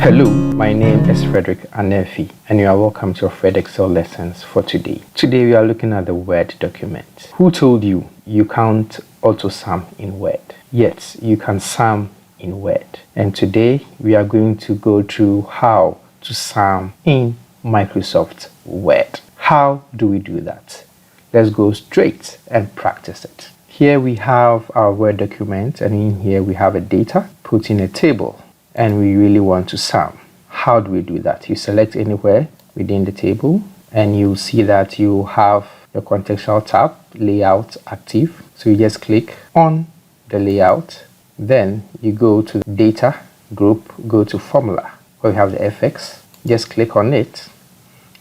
Hello, my name is Frederick Anefi and you are welcome to your FredExcel lessons for today. Today we are looking at the Word document. Who told you you can't AutoSum in Word? Yes, you can sum in Word. And today we are going to go through how to sum in Microsoft Word. How do we do that? Let's go straight and practice it. Here we have our Word document, and in here we have a data put in a table, and we really want to sum. How do we do that? You select anywhere within the table and you see that you have the contextual tab, layout active. So you just click on the layout, then you go to data group, go to formula where you have the FX, just click on it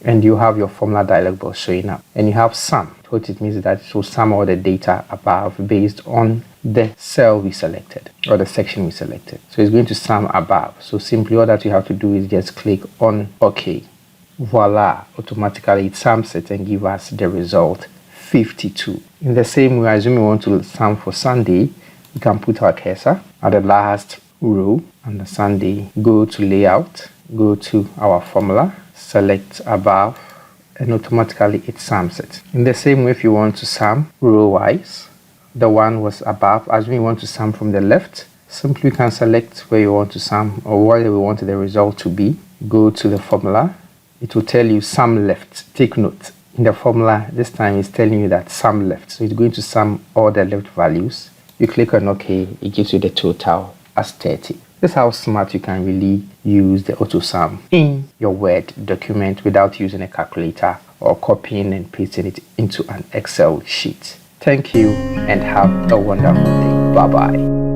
and you have your formula dialog box showing up, and you have sum, which it means that it will sum all the data above based on the cell we selected or the section we selected. So it's going to sum above. So simply all that you have to do is just click on OK. Voila, automatically it sums it and give us the result 52. In the same way, assume we want to sum for Sunday, we can put our cursor at the last row under Sunday, go to layout, go to our formula, select above, and automatically it sums it. In the same way, if you want to sum row wise, the one was above, as we want to sum from the left, simply you can select where you want to sum or where we want the result to be. Go to the formula, it will tell you sum left. Take note, in the formula this time it's telling you that sum left, so it's going to sum all the left values. You click on OK, it gives you the total as 30. This is how smart you can really use the AutoSum in your Word document without using a calculator or copying and pasting it into an Excel sheet. Thank you and have a wonderful day. Bye-bye.